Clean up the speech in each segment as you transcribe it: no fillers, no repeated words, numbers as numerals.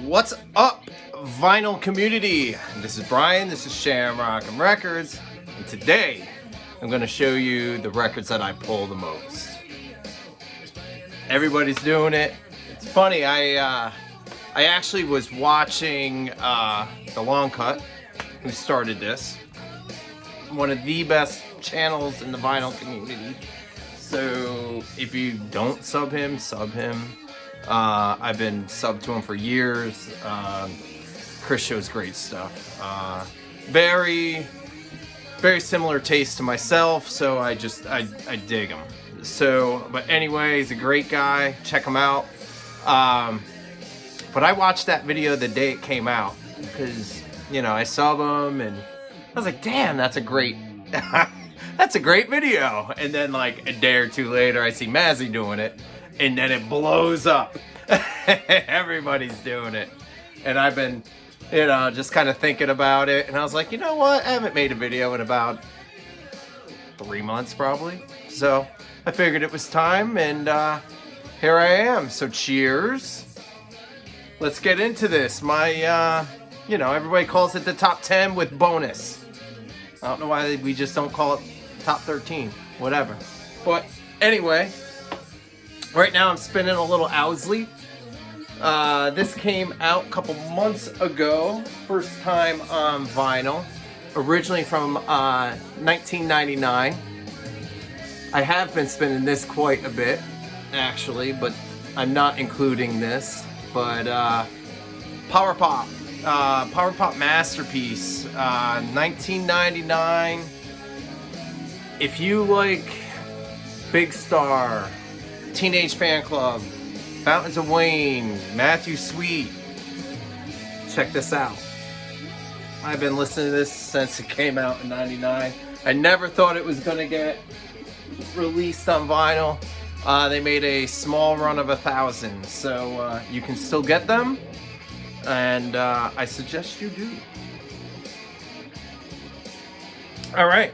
What's up, vinyl community? This is Brian, this is Shamrock'n Records, and today I'm going to show you the records that I pull the most. Everybody's doing it. It's funny, I actually was watching The Long Cut, who started this. One of the best channels in the vinyl community. So if you don't sub him, sub him. I've been subbed to him for years. Chris shows great stuff. Very similar taste to myself, so I dig him. So, but anyway, he's a great guy. Check him out. But I watched that video the day it came out because, you know, I sub him and I was like, damn, that's a great that's a great video. And then like a day or two later, I see Mazzy doing it. And then it blows up. Everybody's doing it. And I've been, you know, just kind of thinking about it. And I was like, you know what? I haven't made a video in about 3 months probably. So I figured it was time. And here I am. So cheers. Let's get into this. My, you know, everybody calls it the top 10 with bonus. I don't know why we just don't call it top 13. Whatever. But anyway. Right now I'm spinning a little Owsley. This came out a couple months ago. First time on vinyl. Originally from 1999. I have been spinning this quite a bit, actually, but I'm not including this. But Power Pop Masterpiece, 1999. If you like Big Star, Teenage Fan Club, Fountains of Wayne, Matthew Sweet, check this out. I've been listening to this since it came out in '99. I never thought it was gonna get released on vinyl. They made a small run of 1,000, so you can still get them, and I suggest you do. All right,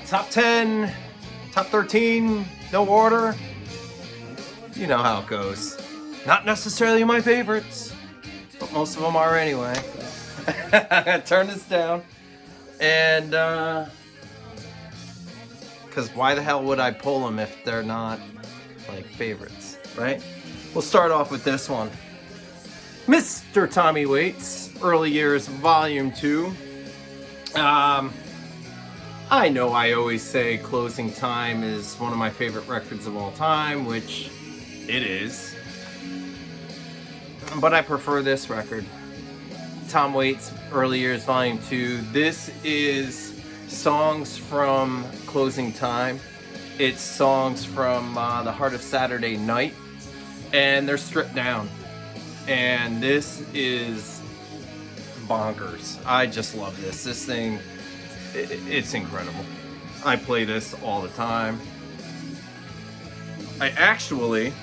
top 10, top 13. No order. You know how it goes. Not necessarily my favorites, but most of them are anyway. I'm gonna turn this down. And, because why the hell would I pull them if they're not, like, favorites, right? We'll start off with this one. Mr. Tommy Waits, Early Years, Volume 2. I know I always say Closing Time is one of my favorite records of all time, which it is. But I prefer this record. Tom Waits, Early Years, Volume 2. This is songs from Closing Time. It's songs from The Heart of Saturday Night. And they're stripped down. And this is bonkers. I just love this. This thing... It's incredible. I play this all the time. I actually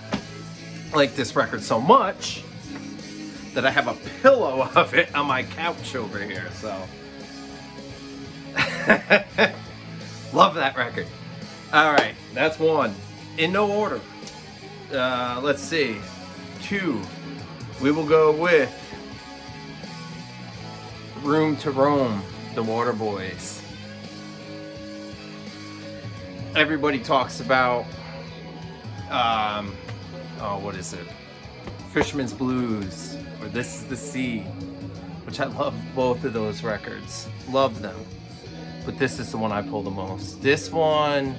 like this record so much that I have a pillow of it on my couch over here, so. Love that record. Alright, that's one. In no order. Let's see. 2. We will go with Room to Roam, the Waterboys. Everybody talks about, oh, what is it? Fisherman's Blues, or This is the Sea, which I love both of those records. Love them. But this is the one I pull the most. This one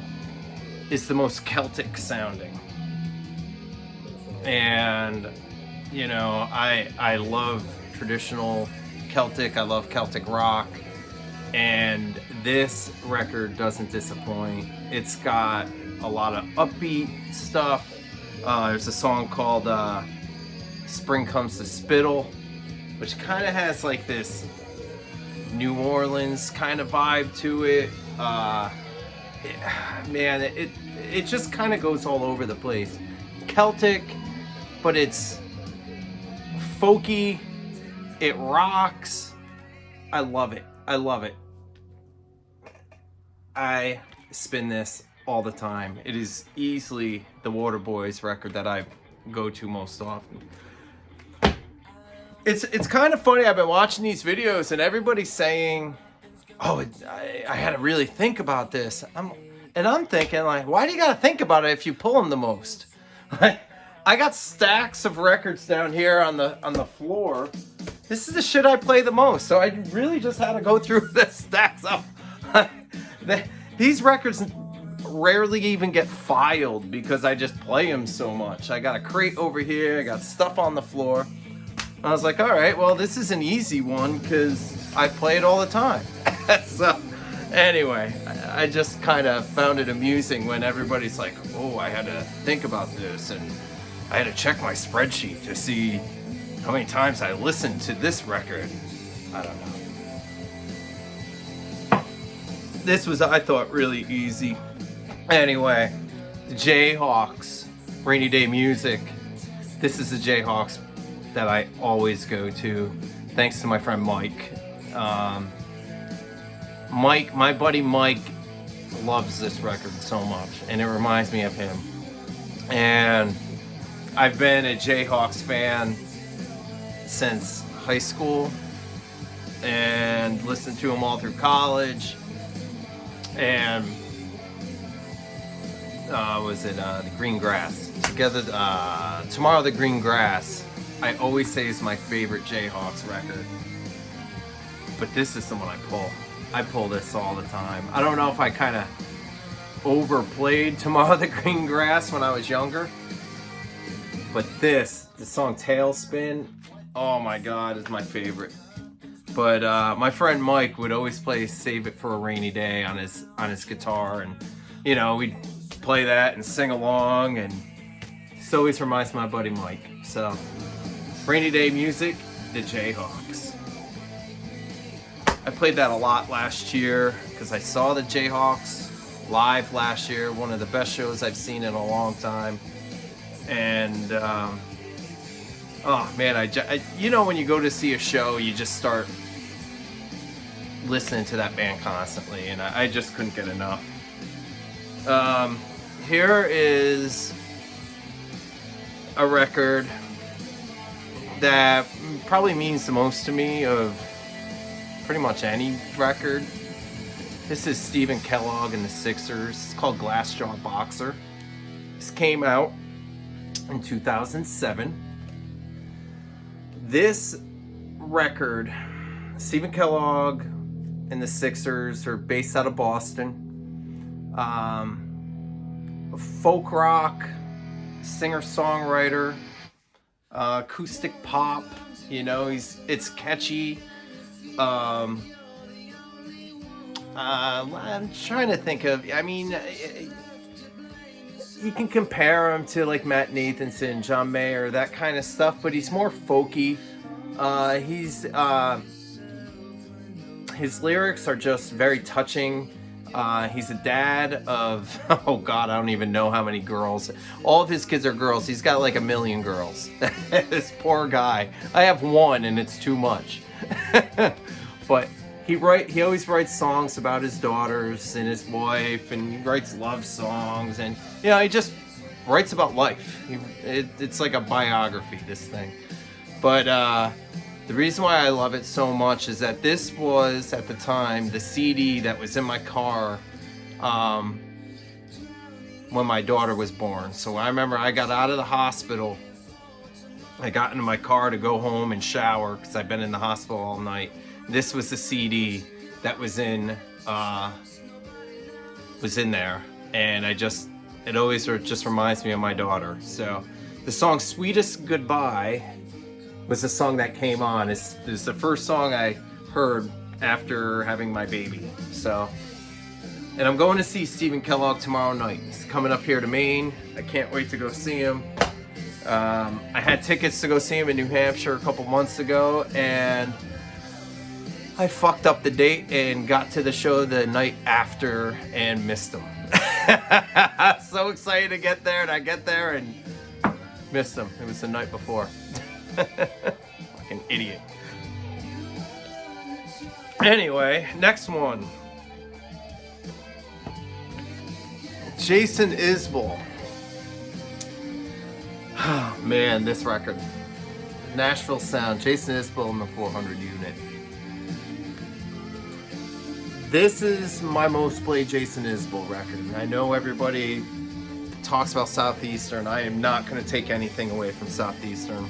is the most Celtic sounding. And, you know, I love traditional Celtic. I love Celtic rock. And this record doesn't disappoint. It's got a lot of upbeat stuff. There's a song called Spring Comes to Spittle, which kind of has like this New Orleans kind of vibe to it. Man, it just kind of goes all over the place. Celtic, but it's folky. It rocks. I love it. I love it. I spin this all the time. It is easily the Waterboys record that I go to most often. It's kind of funny. I've been watching these videos and everybody's saying, "Oh, I had to really think about this." I'm thinking like, why do you gotta think about it if you pull them the most? I got stacks of records down here on the floor. This is the shit I play the most, so I really just had to go through the stacks of. These records rarely even get filed because I just play them so much. I got a crate over here. I got stuff on the floor. I was like, all right, well, this is an easy one because I play it all the time. So, anyway, I just kind of found it amusing when everybody's like, oh, I had to think about this and I had to check my spreadsheet to see how many times I listened to this record. I don't know. This was, I thought, really easy. Anyway, the Jayhawks, Rainy Day Music. This is the Jayhawks that I always go to, thanks to my friend Mike. My buddy Mike loves this record so much, and it reminds me of him. And I've been a Jayhawks fan since high school, and listened to them all through college. And the Green Grass? Tomorrow the Green Grass, I always say is my favorite Jayhawks record. But this is the one I pull. I pull this all the time. I don't know if I kind of overplayed Tomorrow the Green Grass when I was younger. But the song Tailspin, oh my God, is my favorite. But my friend Mike would always play Save It for a Rainy Day on his guitar. And, you know, we'd play that and sing along. And this always reminds my buddy Mike. So, Rainy Day Music, the Jayhawks. I played that a lot last year because I saw the Jayhawks live last year. One of the best shows I've seen in a long time. And, oh man, you know when you go to see a show, you just start listening to that band constantly, and I just couldn't get enough. Here is a record that probably means the most to me of pretty much any record. This is Stephen Kellogg and the Sixers. It's called Glassjaw Boxer. This came out in 2007. This record, Stephen Kellogg and the Sixers are based out of Boston. Folk rock, singer-songwriter, acoustic pop. You know, it's catchy. I'm trying to think of. I mean, you can compare him to like Matt Nathanson, John Mayer, that kind of stuff, but he's more folky. His lyrics are just very touching. He's a dad of, oh God, I don't even know how many girls. All of his kids are girls. He's got like 1 million girls. This poor guy. I have one and it's too much. But he always writes songs about his daughters and his wife, and he writes love songs, and you know, he just writes about life. It's like a biography, this thing. But the reason why I love it so much is that this was, at the time, the CD that was in my car when my daughter was born. So I remember I got out of the hospital. I got into my car to go home and shower because I've been in the hospital all night. This was the CD that was in there, and it always sort of just reminds me of my daughter. So the song "Sweetest Goodbye" was the song that came on. It's the first song I heard after having my baby. So, and I'm going to see Stephen Kellogg tomorrow night. He's coming up here to Maine. I can't wait to go see him. I had tickets to go see him in New Hampshire a couple months ago, and I fucked up the date and got to the show the night after and missed him. I was so excited to get there, and I get there and missed him. It was the night before. Like an idiot. Anyway, next one. Jason Isbell. Oh man, this record. Nashville Sound, Jason Isbell and the 400 Unit. This is my most played Jason Isbell record. And I know everybody talks about Southeastern. I am not going to take anything away from Southeastern.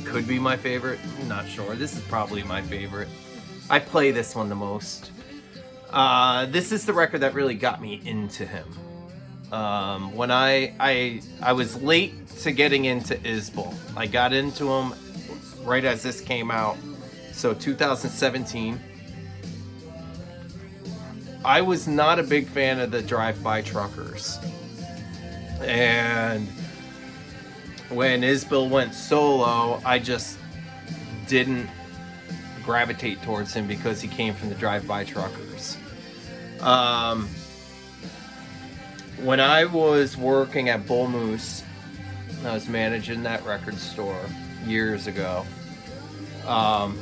Could be my favorite. I'm not sure. This is probably my favorite. I play this one the most. This is the record that really got me into him. When I was late to getting into Isbell. I got into him right as this came out. So 2017. I was not a big fan of the drive-by truckers. And when Isbell went solo, I just didn't gravitate towards him because he came from the drive-by truckers. When I was working at Bull Moose, I was managing that record store years ago.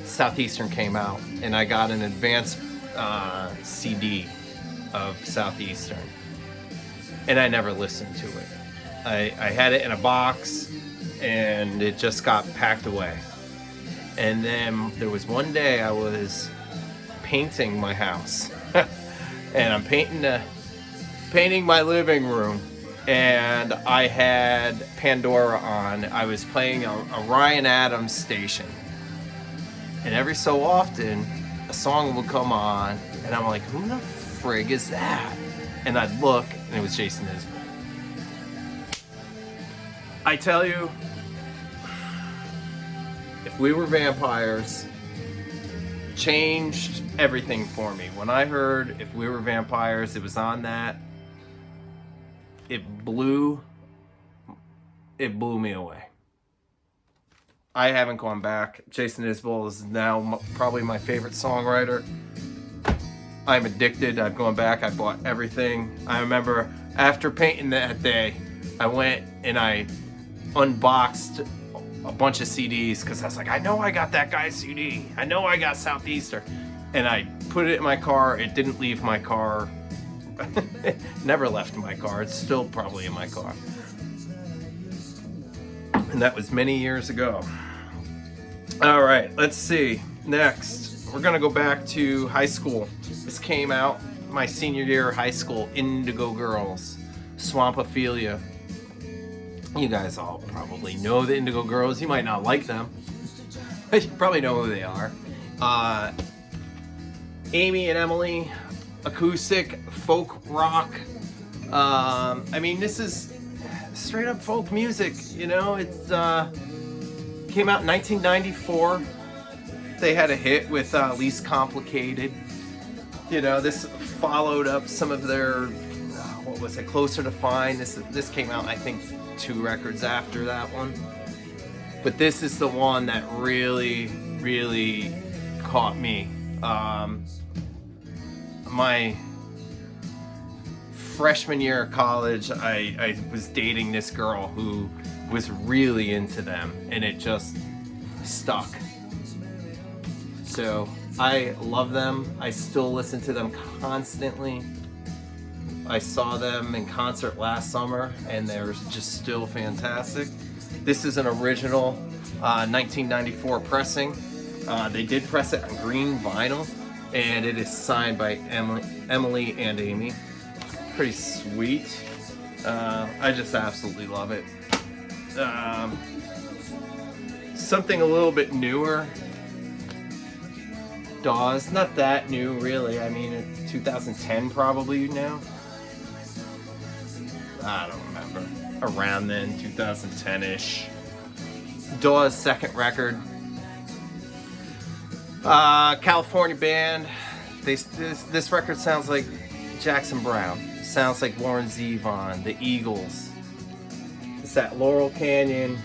Southeastern came out, and I got an advanced CD of Southeastern, and I never listened to it. I had it in a box, and it just got packed away. And then there was one day I was painting my house, and I'm painting my living room, and I had Pandora on. I was playing a Ryan Adams station, and every so often a song would come on, and I'm like, who the frig is that? And I'd look, and it was Jason Isbell. I tell you, If We Were Vampires changed everything for me. When I heard If We Were Vampires, it was on that. It blew me away. I haven't gone back. Jason Isbell is now probably my favorite songwriter. I'm addicted. I've gone back. I bought everything. I remember after painting that day, I went and I unboxed a bunch of CDs because I was like, I know I got that guy's CD. I know I got Southeastern. And I put it in my car. It didn't leave my car. It never left my car. It's still probably in my car. And that was many years ago. All right, let's see. Next, we're gonna go back to high school. This came out my senior year of high school. Indigo Girls, Swampophilia. You guys all probably know the Indigo Girls. You might not like them, but you probably know who they are. Amy and Emily, acoustic, folk rock. I mean, this is straight up folk music, you know. It's came out in 1994. They had a hit with Least Complicated. You know, this followed up some of their what was it, Closer to Fine. This came out, I think, 2 records after that one. But this is the one that really caught me. My freshman year of college, I was dating this girl who was really into them, and it just stuck. So I love them. I still listen to them constantly. I saw them in concert last summer, and they're just still fantastic. This is an original 1994 pressing. They did press it on green vinyl, and it is signed by Emily and Amy. Pretty sweet. I just absolutely love it. Something a little bit newer. Dawes, not that new really. I mean, it's 2010 probably now. I don't remember. Around then, 2010-ish. Dawes' second record. California band. This record sounds like Jackson Browne. Sounds like Warren Zevon, the Eagles. It's that Laurel Canyon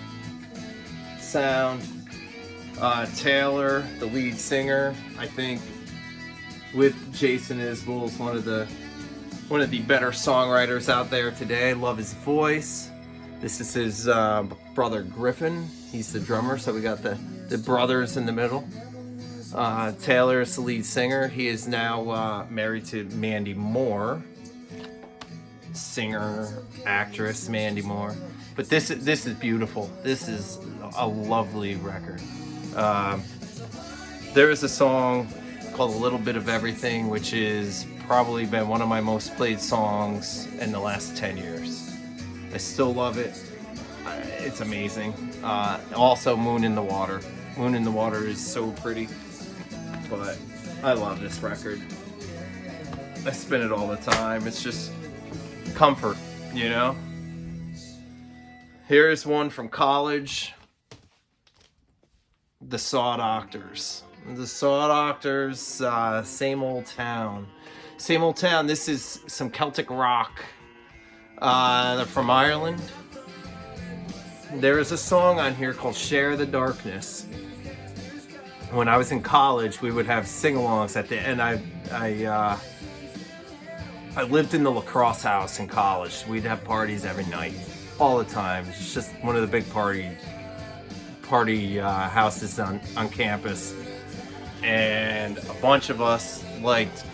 sound. Taylor, the lead singer, I think, with Jason Isbell, is one of the better songwriters out there today. Love his voice. This is his brother Griffin. He's the drummer, so we got the brothers in the middle. Taylor is the lead singer. He is now married to Mandy Moore. Singer, actress Mandy Moore. But this is beautiful. This is a lovely record. There is a song called "A Little Bit of Everything," which is probably been one of my most played songs in the last 10 years. I still love it. It's amazing. Also, "Moon in the Water." "Moon in the Water" is so pretty, but I love this record. I spin it all the time. It's just comfort, you know? Here's one from college. The Saw Doctors. The Saw Doctors, Same Old Town. Same Old Town. This is some Celtic rock. They're from Ireland. There is a song on here called "Share the Darkness." When I was in college, we would have sing-alongs at the end. I lived in the lacrosse house in college. We'd have parties every night, all the time. It's just one of the big party houses on campus. And a bunch of us liked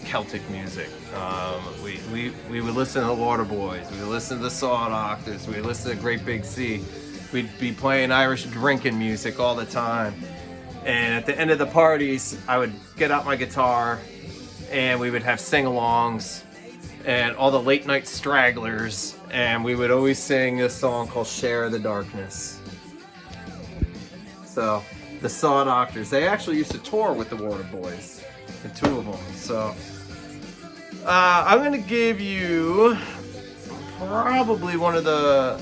Celtic music. We would listen to the Waterboys. We would listen to the Saw Doctors. We would listen to Great Big Sea. We'd be playing Irish drinking music all the time. And at the end of the parties, I would get out my guitar and we would have sing-alongs and all the late night stragglers, and we would always sing a song called "Share the Darkness." So, the Saw Doctors, they actually used to tour with the Waterboys, the two of them. So, I'm going to give you probably one of the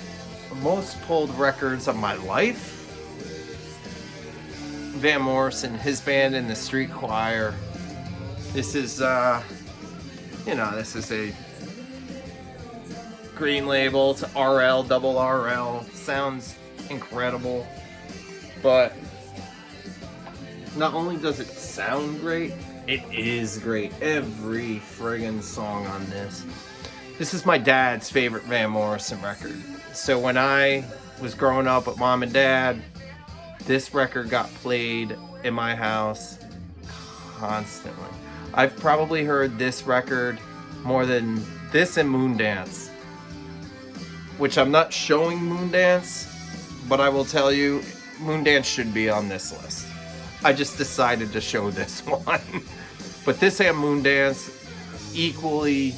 most pulled records of my life. Van Morrison, his band in the street choir. This is, this is a green label. It's RL, double RL. Sounds incredible. But not only does it sound great, it is great. Every friggin' song on this. This is my dad's favorite Van Morrison record. So when I was growing up with Mom and Dad, this record got played in my house constantly. I've probably heard this record more than this and Moondance, which I'm not showing Moondance, but I will tell you, Moondance should be on this list. I just decided to show this one. But this and Moondance equally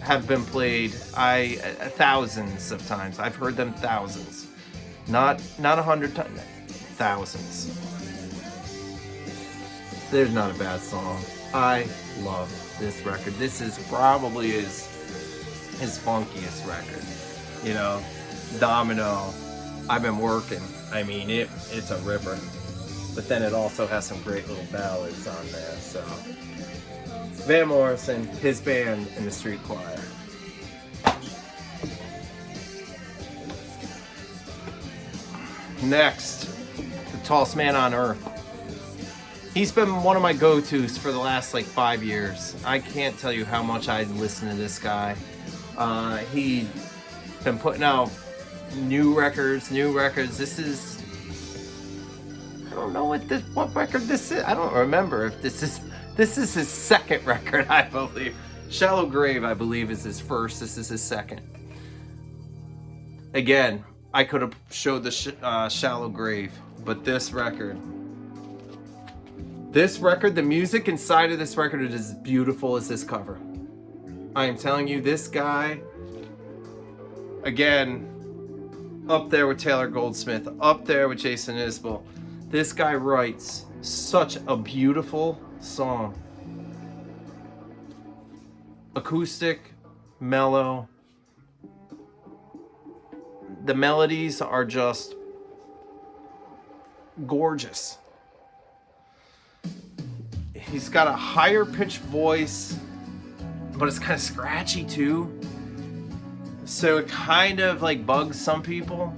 have been played thousands of times. I've heard them thousands. Not 100 times, thousands. There's not a bad song. I love this record. This is probably his funkiest record. You know, Domino, I've Been Working. I mean, it's a ripper. But then it also has some great little ballads on there. So, Van Morrison, his band in the street choir. Next, the Tallest Man on Earth. He's been one of my go-tos for the last 5 years. I can't tell you how much I listen to this guy. He's been putting out new records. This is, I don't know what record this is. I don't remember if this is his second record, I believe. Shallow Grave, I believe, is his first. This is his second. Again, I could have showed the Shallow Grave, but this record, the music inside of this record is as beautiful as this cover. I am telling you, this guy, again, up there with Taylor Goldsmith, up there with Jason Isbell. This guy writes such a beautiful song. Acoustic, mellow. The melodies are just gorgeous. He's got a higher pitched voice, but it's kind of scratchy too. So it kind of bugs some people.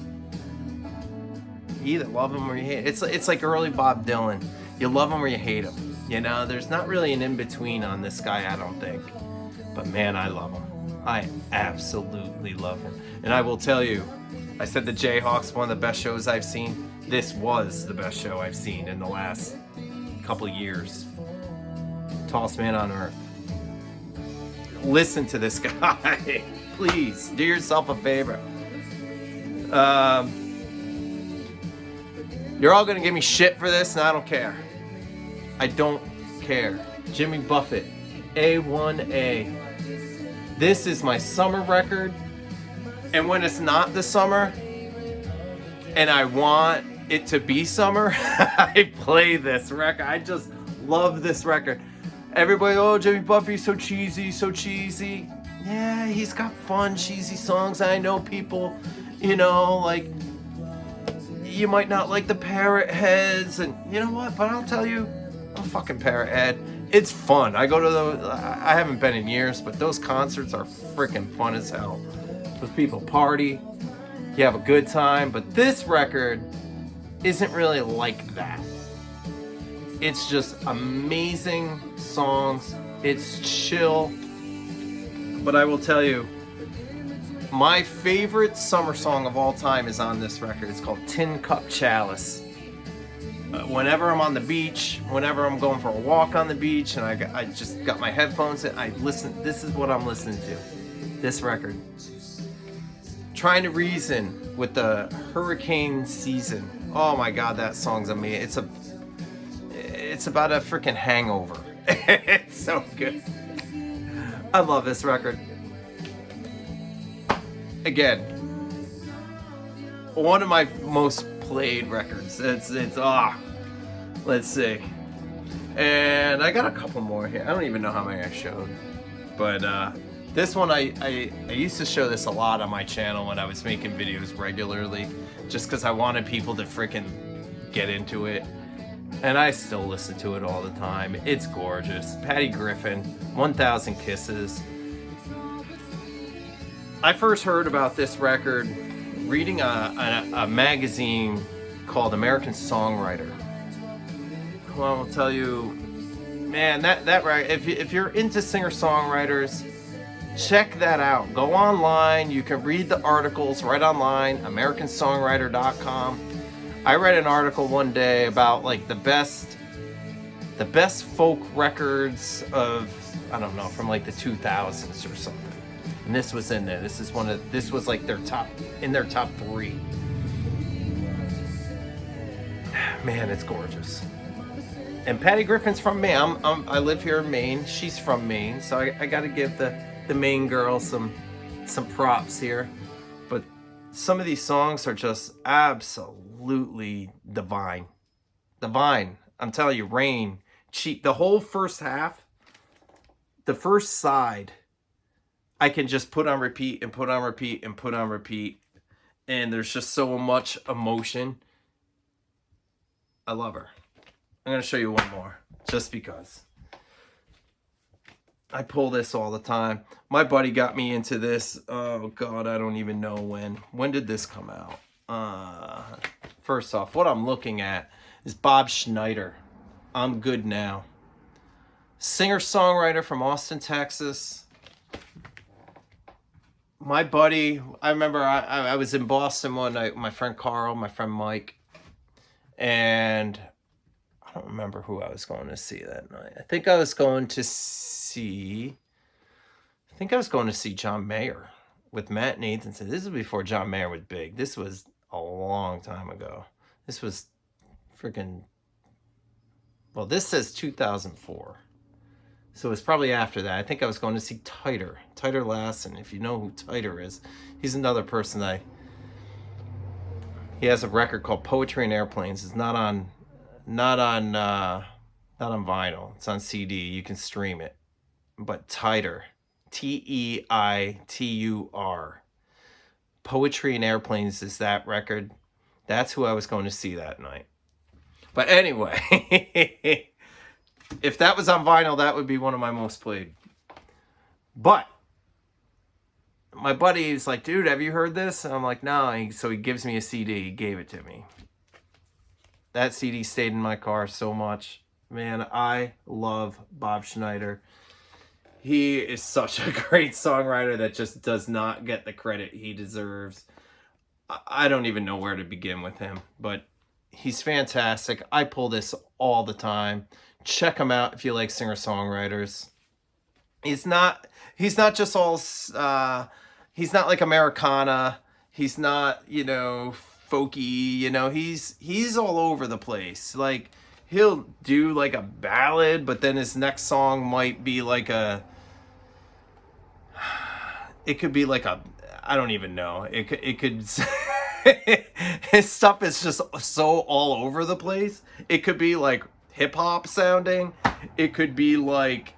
You either love him or you hate him. It's like early Bob Dylan. You love him or you hate him. You know, there's not really an in-between on this guy, I don't think. But man, I love him. I absolutely love him. And I will tell you, I said the Jayhawks, one of the best shows I've seen. This was the best show I've seen in the last couple years. Tallest Man on Earth. Listen to this guy. Please, do yourself a favor. You're all gonna give me shit for this, and I don't care. I don't care. Jimmy Buffett, A1A. This is my summer record, and when it's not the summer, and I want it to be summer, I play this record. I just love this record. Everybody, oh, Jimmy Buffett's so cheesy, so cheesy. Yeah, he's got fun, cheesy songs. I know people, you know, like, you might not like the Parrot Heads, and you know what? But I'll tell you, I'm a fucking Parrot Head. It's fun. I go to those. I haven't been in years, but those concerts are freaking fun as hell. Those people party. You have a good time. But this record isn't really like that. It's just amazing songs. It's chill. But I will tell you, my favorite summer song of all time is on this record. It's called Tin Cup Chalice. Whenever I'm on the beach, whenever I'm going for a walk on the beach, and I just got my headphones in, I listen. This is what I'm listening to. This record. Trying to Reason with the hurricane season. Oh my God, that song's amazing. It's about a freaking hangover. It's so good. I love this record. Again, one of my most played records. Let's see. And I got a couple more here. I don't even know how many I showed. But this one, I used to show this a lot on my channel when I was making videos regularly, just because I wanted people to freaking get into it. And I still listen to it all the time. It's gorgeous. Patty Griffin, 1000 Kisses. I first heard about this record reading a magazine called American Songwriter. Well, I'll tell you, man, that right. If you're into singer-songwriters, check that out. Go online. You can read the articles right online. AmericanSongwriter.com. I read an article one day about like the best folk records of, I don't know, from like the 2000s or something. And this was in there. This was like their top 3. Man, it's gorgeous. And Patty Griffin's from Maine. I live here in Maine. She's from Maine, so I got to give the Maine girl some props here. But some of these songs are just absolutely divine. Divine. I'm telling you, Rain, Cheat. The whole first half, the first side, I can just put on repeat and put on repeat and put on repeat. And there's just so much emotion. I love her. I'm going to show you one more, just because. I pull this all the time. My buddy got me into this. Oh, God, I don't even know when. When did this come out? First off, what I'm looking at is Bob Schneider. I'm Good Now. Singer-songwriter from Austin, Texas. My buddy, I remember I was in Boston one night with my friend Carl, my friend Mike, and I don't remember who I was going to see that night. I think I was going to see John Mayer with Matt Nathanson. This is before John Mayer was big. This was a long time ago. This was freaking, well, this says 2004. So it's probably after that. I think I was going to see Tighter Lassen. If you know who Tighter is, he's another person he has a record called Poetry and Airplanes. It's not on vinyl. It's on CD. You can stream it. But Tighter, Teitur, Poetry and Airplanes is that record. That's who I was going to see that night. But anyway, if that was on vinyl, that would be one of my most played. But my buddy is like, dude, have you heard this? And I'm like, no. So he gives me a CD. He gave it to me. That CD stayed in my car so much. Man, I love Bob Schneider. He is such a great songwriter that just does not get the credit he deserves. I don't even know where to begin with him, but he's fantastic. I pull this all the time. Check him out if you like singer-songwriters. He's not just all, he's not like Americana. He's not, you know, folky, you know, he's all over the place. Like, he'll do like a ballad, but then his next song might be like it could be like I don't even know. It could his stuff is just so all over the place. It could be like hip hop sounding. It could be like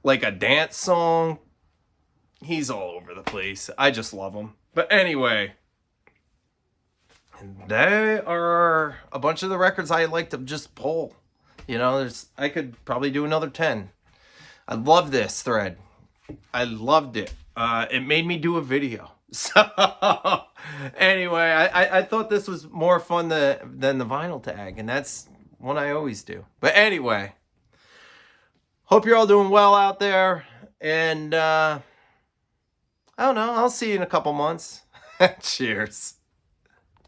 a dance song. He's all over the place. I just love him. But anyway, there are a bunch of the records I like to just pull. You know, I could probably do another 10. I love this thread. I loved it. It made me do a video. So anyway, I thought this was more fun than the vinyl tag, and that's one I always do. But anyway, hope you're all doing well out there, and I don't know, I'll see you in a couple months. Cheers.